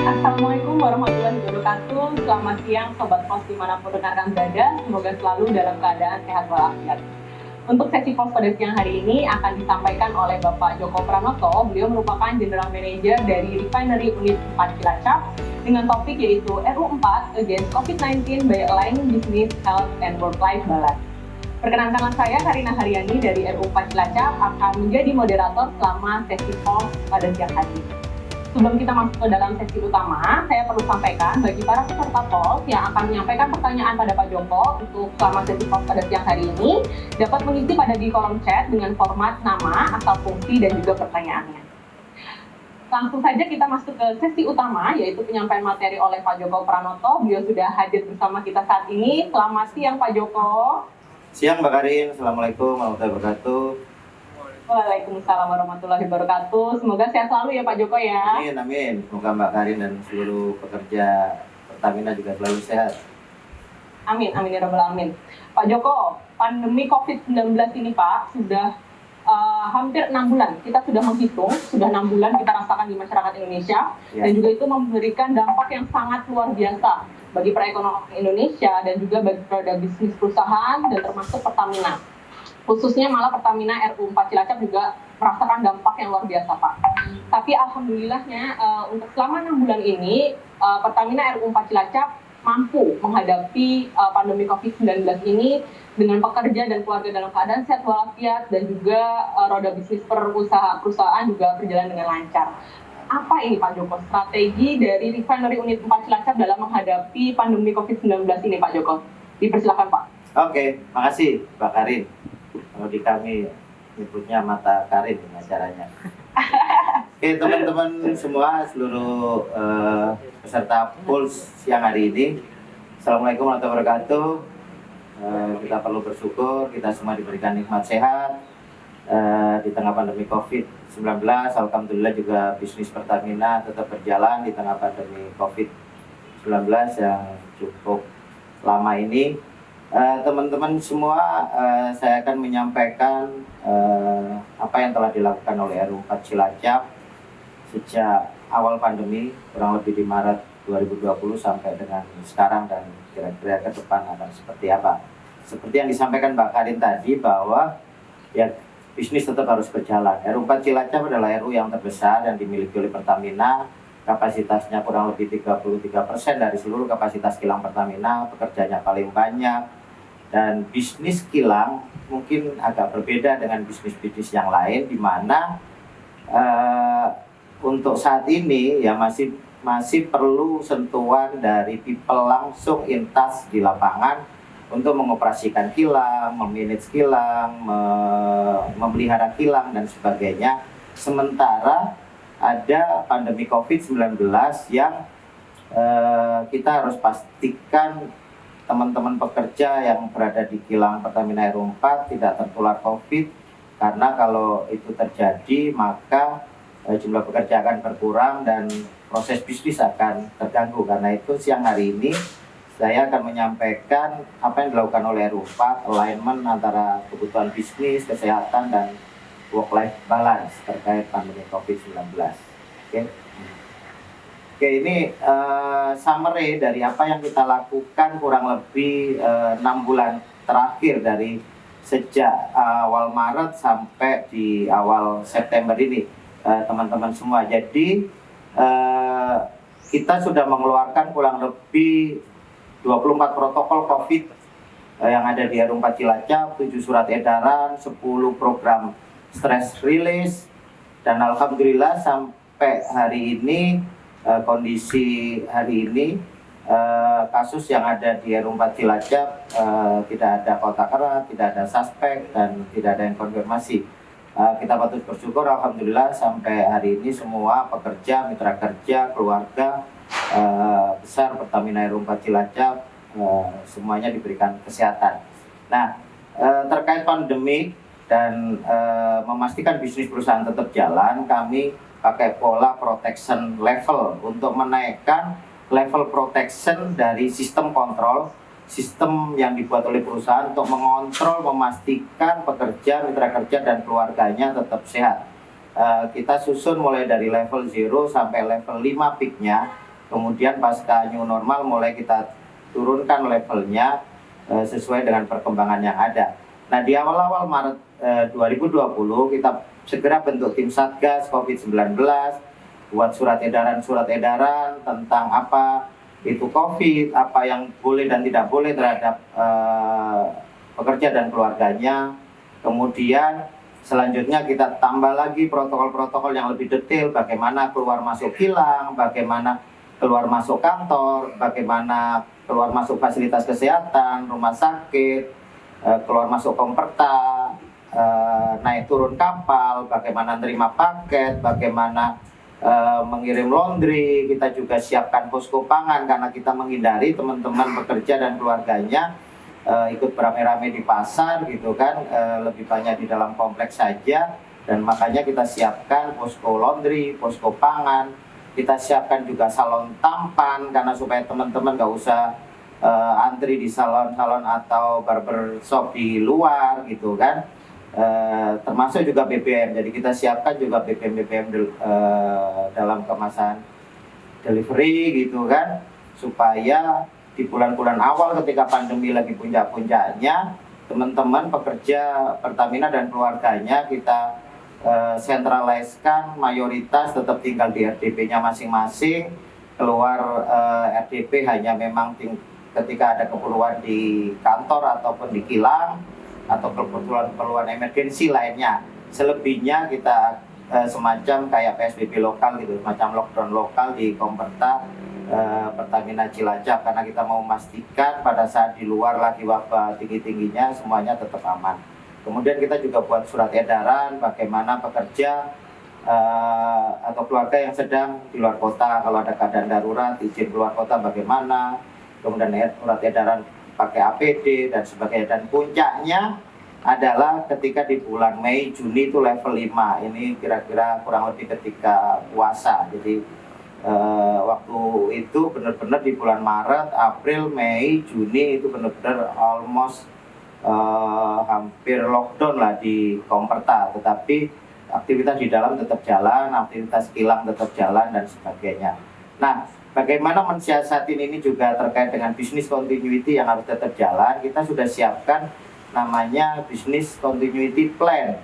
Assalamualaikum warahmatullahi wabarakatuh. Selamat siang Sobat Pos dimanapun rekan-rekan berada. Semoga selalu dalam keadaan sehat walafiat. Untuk sesi pos pada siang hari ini akan disampaikan oleh Bapak Joko Pranoto. Beliau merupakan General Manager dari Refinery Unit 4 Cilacap dengan topik yaitu RU4 Against COVID-19 by Aligning Business, Health, and Work-Life Balance. Perkenalkanlah saya Karina Haryani dari RU4 Cilacap akan menjadi moderator selama sesi pos pada siang hari ini. Sebelum kita masuk ke dalam sesi utama, saya perlu sampaikan bagi para peserta pos yang akan menyampaikan pertanyaan pada Pak Joko untuk selama sesi pos pada siang hari ini, dapat mengisi pada di kolom chat dengan format nama, asal fungsi, dan juga pertanyaannya. Langsung saja kita masuk ke sesi utama, yaitu penyampaian materi oleh Pak Joko Pranoto. Beliau sudah hadir bersama kita saat ini. Selamat siang Pak Joko. Siang Mbak Karin, Assalamualaikum warahmatullahi wabarakatuh. Waalaikumsalam warahmatullahi wabarakatuh. Semoga sehat selalu ya Pak Joko ya. Amin, amin. Semoga Mbak Karin dan seluruh pekerja Pertamina juga selalu sehat. Amin, amin ya rabbal alamin. Pak Joko, pandemi COVID-19 ini Pak sudah hampir 6 bulan. Kita sudah menghitung, sudah 6 bulan kita rasakan di masyarakat Indonesia. Dan juga itu memberikan dampak yang sangat luar biasa bagi perekonomian Indonesia dan juga bagi roda bisnis perusahaan dan termasuk Pertamina. Khususnya malah Pertamina RU4 Cilacap juga merasakan dampak yang luar biasa Pak. Tapi alhamdulillahnya untuk selama 6 bulan ini Pertamina RU4 Cilacap mampu menghadapi pandemi COVID-19 ini dengan pekerja dan keluarga dalam keadaan sehat walafiat dan juga roda bisnis perusahaan juga berjalan dengan lancar. Apa ini Pak Joko strategi dari Refinery Unit 4 Cilacap dalam menghadapi pandemi COVID-19 ini Pak Joko? Dipersilakan Pak. Oke, makasih Mbak Karin. Kalau di kami nyebutnya mata Karin acaranya. Oke teman-teman semua, seluruh peserta Puls siang hari ini, Assalamualaikum warahmatullahi wabarakatuh. Kita perlu bersyukur, kita semua diberikan nikmat sehat di tengah pandemi COVID-19. Alhamdulillah juga bisnis Pertamina tetap berjalan di tengah pandemi COVID-19 yang cukup lama ini. Teman-teman semua, saya akan menyampaikan apa yang telah dilakukan oleh RU4 Cilacap sejak awal pandemi, kurang lebih di Maret 2020 sampai dengan sekarang, dan kira-kira ke depan akan seperti apa. Seperti yang disampaikan Mbak Karin tadi, bahwa ya bisnis tetap harus berjalan. RU4 Cilacap adalah RU yang terbesar yang dimiliki oleh Pertamina. Kapasitasnya kurang lebih 33% dari seluruh kapasitas kilang Pertamina, pekerjanya paling banyak. Dan bisnis kilang mungkin agak berbeda dengan bisnis-bisnis yang lain, di mana untuk saat ini ya masih perlu sentuhan dari people langsung in touch di lapangan untuk mengoperasikan kilang, memanage kilang, memelihara kilang dan sebagainya. Sementara ada pandemi COVID-19 yang kita harus pastikan teman-teman pekerja yang berada di kilang Pertamina RU4 tidak tertular COVID, karena kalau itu terjadi maka jumlah pekerja akan berkurang dan proses bisnis akan terganggu. Karena itu siang hari ini saya akan menyampaikan apa yang dilakukan oleh RU4, alignment antara kebutuhan bisnis, kesehatan, dan work-life balance terkait pandemi COVID-19. Oke, ini summary dari apa yang kita lakukan kurang lebih 6 bulan terakhir, dari sejak awal Maret sampai di awal September ini, teman-teman semua. Jadi kita sudah mengeluarkan kurang lebih 24 protokol COVID yang ada di RU4 Cilacap, 7 surat edaran, 10 program stress release, dan alhamdulillah sampai hari ini, kondisi hari ini, kasus yang ada di RU4 Cilacap tidak ada kontak erat, tidak ada suspek, dan tidak ada yang konfirmasi. Kita patut bersyukur, alhamdulillah sampai hari ini semua pekerja, mitra kerja, keluarga besar Pertamina RU4 Cilacap semuanya diberikan kesehatan. Nah, terkait pandemi dan memastikan bisnis perusahaan tetap jalan, kami pakai pola protection level untuk menaikkan level protection dari sistem kontrol, sistem yang dibuat oleh perusahaan untuk mengontrol, memastikan pekerja, mitra kerja, dan keluarganya tetap sehat. Kita susun mulai dari level 0 sampai level 5 peaknya, kemudian pasca new normal mulai kita turunkan levelnya sesuai dengan perkembangan yang ada. Nah, di awal-awal Maret 2020 kita segera bentuk tim Satgas COVID-19, buat surat edaran tentang apa itu COVID, apa yang boleh dan tidak boleh terhadap pekerja dan keluarganya. Kemudian selanjutnya kita tambah lagi protokol-protokol yang lebih detail, bagaimana keluar masuk kilang, bagaimana keluar masuk kantor, bagaimana keluar masuk fasilitas kesehatan, rumah sakit, keluar masuk Komperta, naik turun kapal, bagaimana terima paket, bagaimana mengirim laundry. Kita juga siapkan posko pangan karena kita menghindari teman-teman pekerja dan keluarganya ikut beramai-ramai di pasar gitu kan, lebih banyak di dalam kompleks saja, dan makanya kita siapkan posko laundry, posko pangan. Kita siapkan juga salon tampan karena supaya teman-teman nggak usah antri di salon-salon atau barbershop di luar gitu kan. Termasuk juga BBM, jadi kita siapkan juga BBM dalam kemasan delivery gitu kan, supaya di bulan-bulan awal ketika pandemi lagi puncak-puncaknya, teman-teman pekerja Pertamina dan keluarganya kita sentraliskan, mayoritas tetap tinggal di RDP-nya masing-masing, keluar RDP hanya memang ketika ada keperluan di kantor ataupun di kilang, atau keperluan emergensi lainnya. Selebihnya kita semacam kayak PSBB lokal gitu, semacam lockdown lokal di Komperta Pertamina Cilacap, karena kita mau memastikan pada saat di luar lagi wabah tinggi-tingginya semuanya tetap aman. Kemudian kita juga buat surat edaran bagaimana pekerja atau keluarga yang sedang di luar kota, kalau ada keadaan darurat izin keluar kota bagaimana, kemudian surat edaran pakai APD dan sebagainya. Dan puncaknya adalah ketika di bulan Mei Juni itu level 5. Ini kira-kira kurang lebih ketika puasa. Jadi waktu itu benar-benar di bulan Maret, April, Mei, Juni itu benar-benar almost hampir lockdown lah di Komperta. Tetapi aktivitas di dalam tetap jalan, aktivitas kilang tetap jalan dan sebagainya. Nah, bagaimana mensiasatin ini juga terkait dengan business continuity yang harus tetap jalan. Kita sudah siapkan namanya business continuity plan.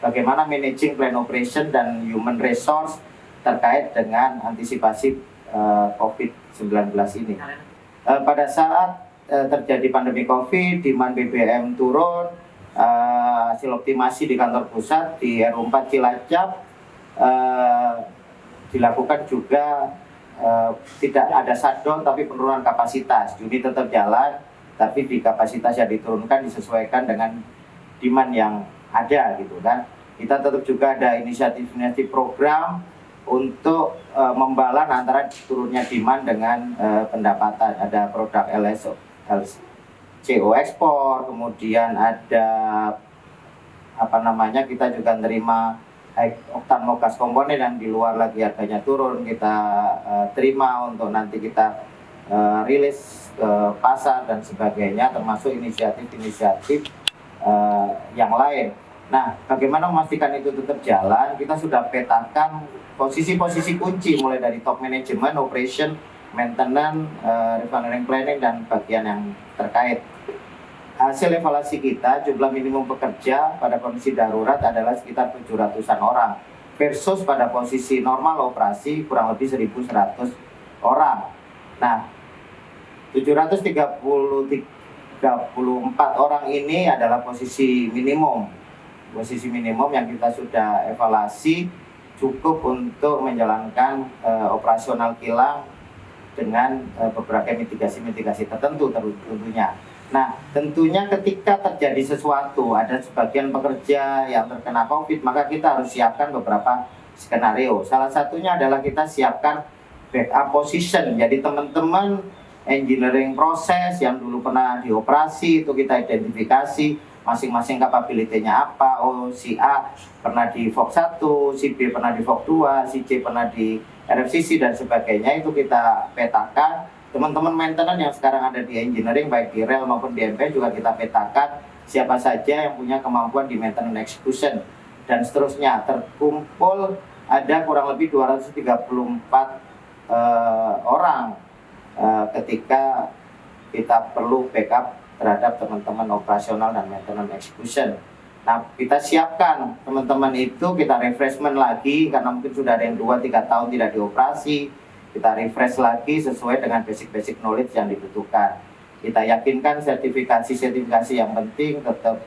Bagaimana managing plan operation dan human resource terkait dengan antisipasi COVID-19 ini. Pada saat terjadi pandemi COVID, demand BBM turun, hasil optimasi di kantor pusat di RU4 Cilacap dilakukan juga. Tidak ada shutdown tapi penurunan kapasitas. Unit tetap jalan, tapi di kapasitas yang diturunkan disesuaikan dengan demand yang ada gitu kan. Kita tetap juga ada inisiatif program untuk membalan antara turunnya demand dengan pendapatan. Ada produk LCO ekspor, kemudian ada kita juga menerima oktan gas komponen yang di luar lagi harganya turun, kita terima untuk nanti kita rilis ke pasar dan sebagainya, termasuk inisiatif-inisiatif yang lain. Nah, bagaimana memastikan itu tetap jalan? Kita sudah petakan posisi-posisi kunci mulai dari top management, operation, maintenance, refinery planning dan bagian yang terkait. Hasil evaluasi kita, jumlah minimum pekerja pada kondisi darurat adalah sekitar 700-an orang versus pada posisi normal operasi kurang lebih 1.100 orang. Nah, 734 orang ini adalah posisi minimum yang kita sudah evaluasi cukup untuk menjalankan operasional kilang dengan beberapa mitigasi tertentu tentunya. Nah, tentunya ketika terjadi sesuatu, ada sebagian pekerja yang terkena COVID, maka kita harus siapkan beberapa skenario. Salah satunya adalah kita siapkan backup position. Jadi teman-teman engineering proses yang dulu pernah dioperasi, itu kita identifikasi masing-masing capability-nya apa. Oh, si A pernah di FOK 1, si B pernah di FOK 2, si C pernah di RFCC dan sebagainya. Itu kita petakan. Teman-teman maintenance yang sekarang ada di engineering, baik di rel maupun di MP juga kita petakan siapa saja yang punya kemampuan di maintenance execution dan seterusnya. Terkumpul ada kurang lebih 234 orang ketika kita perlu backup terhadap teman-teman operasional dan maintenance execution. Nah, kita siapkan teman-teman itu, kita refreshment lagi karena mungkin sudah ada yang 2-3 tahun tidak dioperasi. Kita refresh lagi sesuai dengan basic knowledge yang dibutuhkan. Kita yakinkan sertifikasi yang penting tetap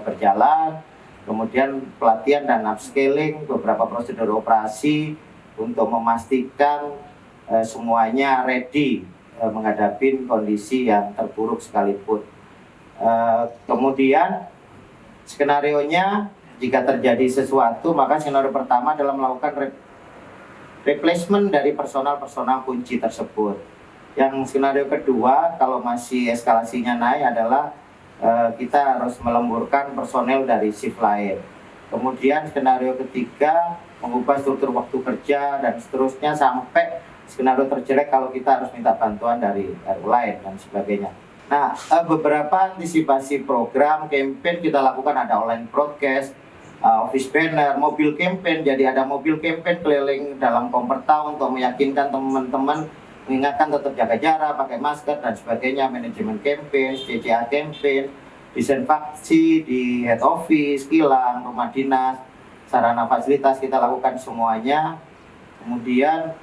berjalan. Kemudian pelatihan dan upscaling beberapa prosedur operasi untuk memastikan semuanya ready menghadapi kondisi yang terburuk sekalipun. Kemudian skenarionya, jika terjadi sesuatu, maka skenario pertama adalah melakukan replacement dari personal kunci tersebut. Yang skenario kedua, kalau masih eskalasinya naik adalah kita harus melemburkan personel dari shift lain. Kemudian skenario ketiga, mengubah struktur waktu kerja dan seterusnya sampai skenario terjelek kalau kita harus minta bantuan dari RU lain dan sebagainya. Nah, beberapa antisipasi program campaign kita lakukan, ada online broadcast, office banner, mobil campaign. Jadi ada mobil campaign keliling dalam Komperta untuk meyakinkan teman-teman, mengingatkan tetap jaga jarak, pakai masker dan sebagainya. Manajemen campaign, CCA campaign, disinfeksi di head office, kilang, rumah dinas, sarana fasilitas kita lakukan semuanya. Kemudian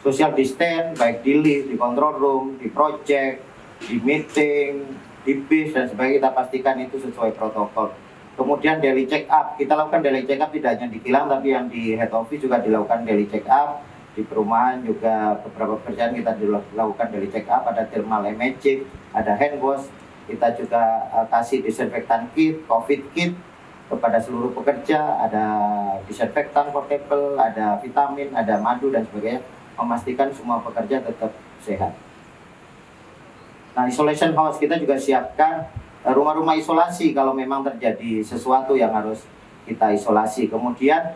social distance, baik di lift, di control room, di project, di meeting, di bis dan sebagainya, kita pastikan itu sesuai protokol. Kemudian daily check up, kita lakukan daily check up tidak hanya di kilang tapi yang di head office juga dilakukan daily check up. Di perumahan juga beberapa pekerjaan kita dilakukan daily check up, ada thermal imaging, ada hand wash, kita juga kasih disinfektan kit, covid kit kepada seluruh pekerja, ada disinfektan portable, ada vitamin, ada madu dan sebagainya, memastikan semua pekerja tetap sehat. Nah, isolation house kita juga siapkan rumah-rumah isolasi kalau memang terjadi sesuatu yang harus kita isolasi. Kemudian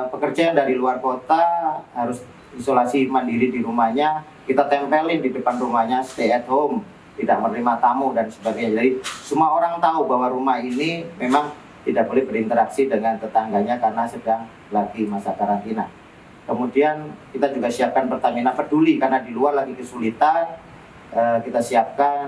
pekerja yang dari luar kota harus isolasi mandiri di rumahnya, kita tempelin di depan rumahnya stay at home, tidak menerima tamu dan sebagainya. Jadi semua orang tahu bahwa rumah ini memang tidak boleh berinteraksi dengan tetangganya karena sedang lagi masa karantina. Kemudian kita juga siapkan Pertamina Peduli karena di luar lagi kesulitan. Kita siapkan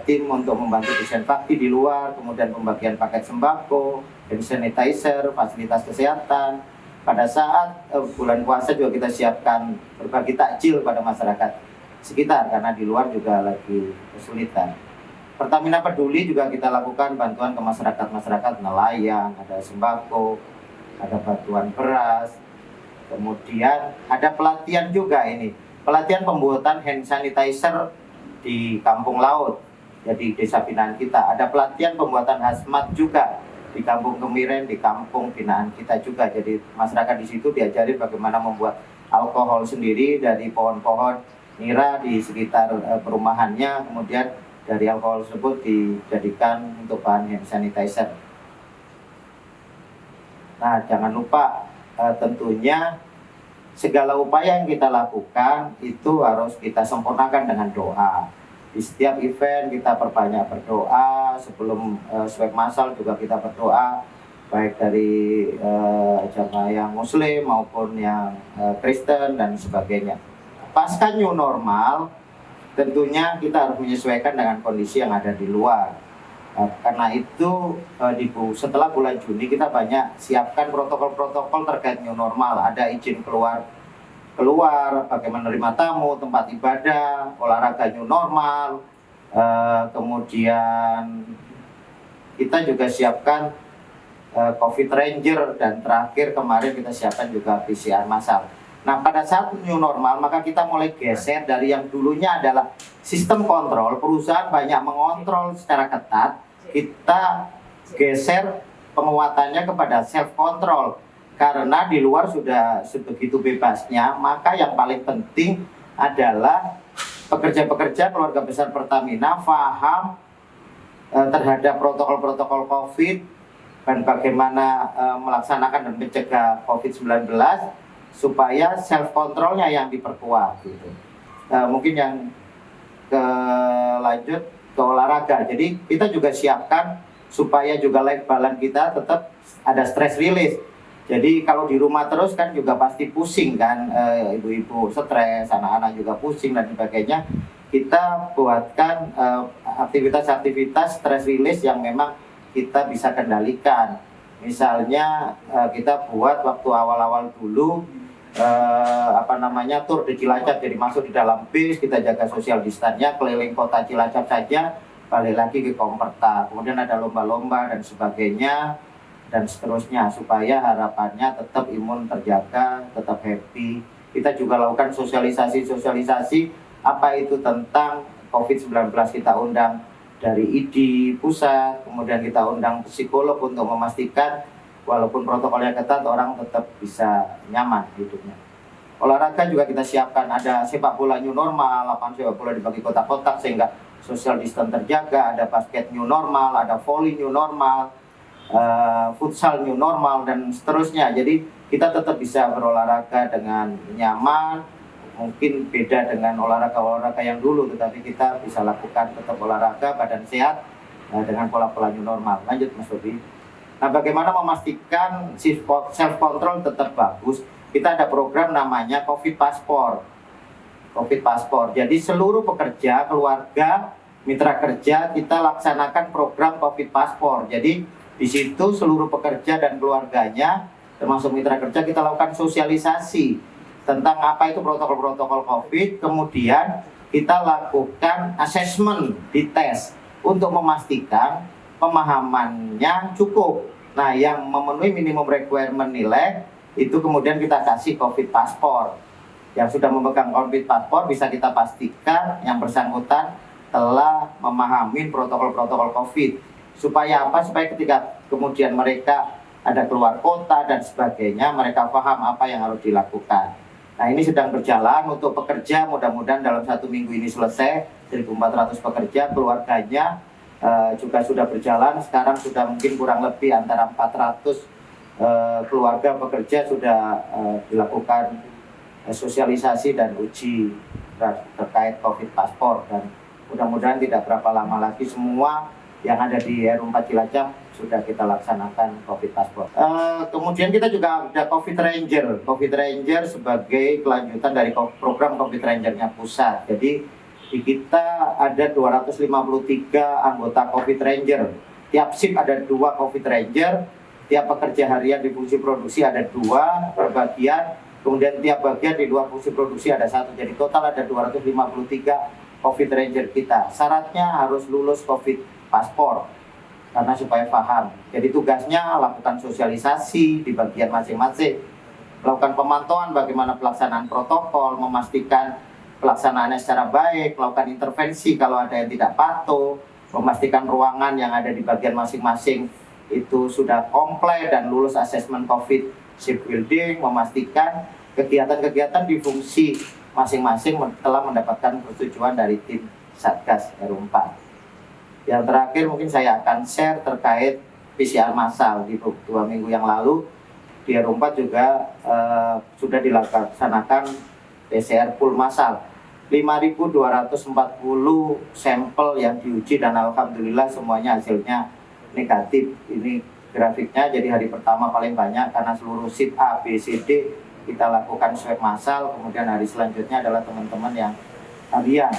tim untuk membantu disinfeksi di luar, kemudian pembagian paket sembako, hand sanitizer, fasilitas kesehatan. Pada saat bulan puasa juga kita siapkan berbagi takjil pada masyarakat sekitar karena di luar juga lagi kesulitan. Pertamina Peduli juga kita lakukan bantuan ke masyarakat nelayan, ada sembako, ada bantuan beras. Kemudian ada pelatihan juga ini, pelatihan pembuatan hand sanitizer di kampung laut, jadi desa binaan kita. Ada pelatihan pembuatan hazmat juga di kampung Kemiren, di kampung binaan kita juga. Jadi masyarakat di situ diajari bagaimana membuat alkohol sendiri dari pohon-pohon nira di sekitar perumahannya. Kemudian dari alkohol tersebut dijadikan untuk bahan hand sanitizer. Nah, jangan lupa tentunya segala upaya yang kita lakukan itu harus kita sempurnakan dengan doa. Di setiap event kita perbanyak berdoa, sebelum swab massal juga kita berdoa, baik dari jamaah yang muslim maupun yang Kristen dan sebagainya. Pasca new normal, tentunya kita harus menyesuaikan dengan kondisi yang ada di luar. Karena itu setelah bulan Juni kita banyak siapkan protokol-protokol terkait new normal. Ada izin keluar, bagaimana menerima tamu, tempat ibadah, olahraga new normal. Kemudian kita juga siapkan COVID Ranger, dan terakhir kemarin kita siapkan juga PCR massal. Nah, pada saat new normal maka kita mulai geser dari yang dulunya adalah sistem kontrol, perusahaan banyak mengontrol secara ketat, kita geser penguatannya kepada self control. Karena di luar sudah sebegitu bebasnya, maka yang paling penting adalah pekerja-pekerja keluarga besar Pertamina paham terhadap protokol-protokol COVID dan bagaimana melaksanakan dan mencegah COVID-19 supaya self controlnya yang diperkuat gitu. Mungkin yang lanjut ke olahraga. Jadi kita juga siapkan supaya juga life balance kita tetap ada stress release. Jadi kalau di rumah terus kan juga pasti pusing kan, ibu-ibu stres, anak-anak juga pusing dan sebagainya. kita buatkan aktivitas-aktivitas stress release yang memang kita bisa kendalikan. Misalnya kita buat waktu awal-awal dulu tur di Cilacap, jadi masuk di dalam bis, kita jaga social distance-nya, keliling kota Cilacap saja, balik lagi ke Komperta. Kemudian ada lomba-lomba dan sebagainya dan seterusnya, supaya harapannya tetap imun terjaga, tetap happy. Kita juga lakukan sosialisasi apa itu tentang COVID-19. Kita undang dari ID pusat, kemudian kita undang psikolog untuk memastikan walaupun protokolnya ketat, orang tetap bisa nyaman hidupnya. Olahraga juga kita siapkan, ada sepak bola new normal, lapangan sepak bola dibagi kotak-kotak sehingga social distance terjaga, ada basket new normal, ada volley new normal, futsal new normal, dan seterusnya. Jadi kita tetap bisa berolahraga dengan nyaman. Mungkin beda dengan olahraga yang dulu, tetapi kita bisa lakukan tetap olahraga, badan sehat dengan pola-pola new normal. Lanjut Mas Bobi. Nah, bagaimana memastikan self control tetap bagus? Kita ada program namanya COVID Passport. COVID Passport. Jadi seluruh pekerja, keluarga, mitra kerja kita laksanakan program COVID Passport. Jadi di situ seluruh pekerja dan keluarganya, termasuk mitra kerja, kita lakukan sosialisasi tentang apa itu protokol-protokol COVID, kemudian kita lakukan asesmen di tes untuk memastikan pemahamannya cukup. Nah, yang memenuhi minimum requirement nilai itu kemudian kita kasih COVID Passport. Yang sudah memegang COVID Passport bisa kita pastikan yang bersangkutan telah memahami protokol-protokol COVID. Supaya apa? Supaya ketika kemudian mereka ada keluar kota dan sebagainya, mereka paham apa yang harus dilakukan. Nah, ini sedang berjalan untuk pekerja, mudah-mudahan dalam 1 minggu ini selesai. 1.400 pekerja, keluarganya juga sudah berjalan. Sekarang sudah mungkin kurang lebih antara 400 keluarga pekerja sudah dilakukan sosialisasi dan uji terkait COVID Passport. Dan mudah-mudahan tidak berapa lama lagi semua yang ada di R4 Cilacap sudah kita laksanakan COVID Passport. Kemudian kita juga ada COVID Ranger. COVID Ranger sebagai kelanjutan dari program COVID Ranger-nya pusat. Jadi di kita ada 253 anggota COVID Ranger. Tiap shift ada 2 COVID Ranger. Tiap pekerja harian di fungsi produksi ada 2 per bagian. Kemudian tiap bagian di luar fungsi produksi ada 1. Jadi total ada 253 COVID Ranger kita. Syaratnya harus lulus COVID Passport karena supaya paham. Jadi tugasnya lakukan sosialisasi di bagian masing-masing, melakukan pemantauan bagaimana pelaksanaan protokol, memastikan pelaksanaannya secara baik, melakukan intervensi kalau ada yang tidak patuh, memastikan ruangan yang ada di bagian masing-masing itu sudah komplit dan lulus asesmen COVID shift building, memastikan kegiatan-kegiatan di fungsi masing-masing telah mendapatkan persetujuan dari tim Satgas R4. Yang terakhir mungkin saya akan share terkait PCR massal. Di 2 minggu yang lalu di R4 juga sudah dilaksanakan PCR full massal. 5.240 sampel yang diuji dan alhamdulillah semuanya hasilnya negatif. Ini grafiknya, jadi hari pertama paling banyak karena seluruh shift A, B, C, D kita lakukan swab massal. Kemudian hari selanjutnya adalah teman-teman yang harian,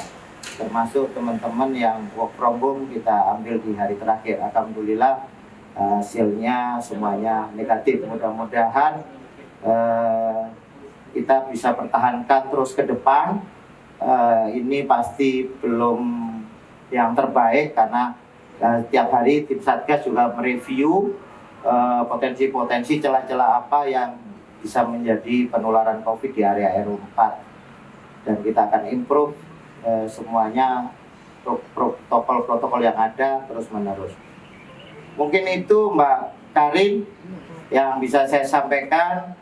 termasuk teman-teman yang work from home kita ambil di hari terakhir. Alhamdulillah hasilnya semuanya negatif. Mudah-mudahan kita bisa pertahankan terus ke depan. Ini pasti belum yang terbaik karena tiap hari tim Satgas juga mereview potensi-potensi celah-celah apa yang bisa menjadi penularan COVID di area R4, dan kita akan improve semuanya protokol-protokol yang ada terus menerus. Mungkin itu Mbak Karin yang bisa saya sampaikan.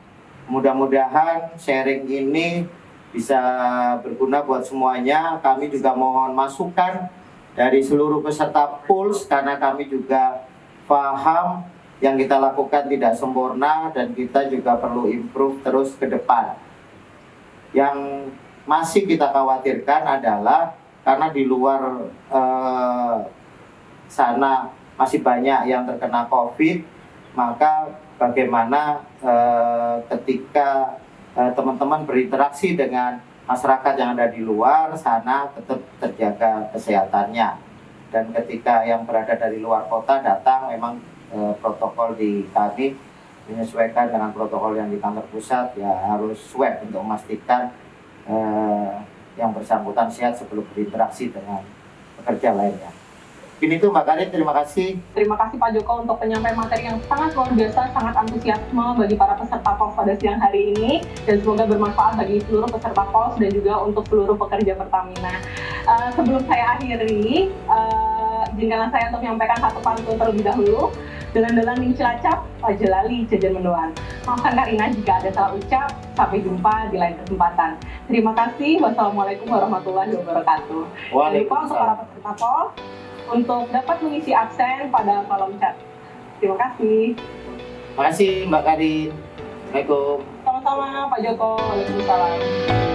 Mudah-mudahan sharing ini bisa berguna buat semuanya. Kami juga mohon masukan dari seluruh peserta PULS karena kami juga paham yang kita lakukan tidak sempurna dan kita juga perlu improve terus ke depan. Yang masih kita khawatirkan adalah karena di luar sana masih banyak yang terkena COVID, maka bagaimana ketika teman-teman berinteraksi dengan masyarakat yang ada di luar sana tetap terjaga kesehatannya. Dan ketika yang berada dari luar kota datang, memang protokol di kami menyesuaikan dengan protokol yang di kantor pusat, ya harus swab untuk memastikan yang bersangkutan sehat sebelum berinteraksi dengan pekerja lainnya. Ini itu Mbak Karin, terima kasih. Terima kasih Pak Joko untuk penyampaian materi yang sangat luar biasa, sangat antusiasme bagi para peserta POS pada siang hari ini, dan semoga bermanfaat bagi seluruh peserta POS dan juga untuk seluruh pekerja Pertamina. Sebelum saya akhiri, izinkanlah saya untuk menyampaikan satu pantun terlebih dahulu. Dalan-dalan ning Cilacap, aja lali jajan mendoan. Maafkan Karina jika ada salah ucap. Sampai jumpa di lain kesempatan. Terima kasih. Wassalamualaikum warahmatullahi wabarakatuh. Jangan lupa untuk para peserta POS untuk dapat mengisi absen pada kolom chat. Terima kasih. Terima kasih Mbak Karin. Assalamualaikum. Sama-sama Pak Joko. Waalaikumsalam.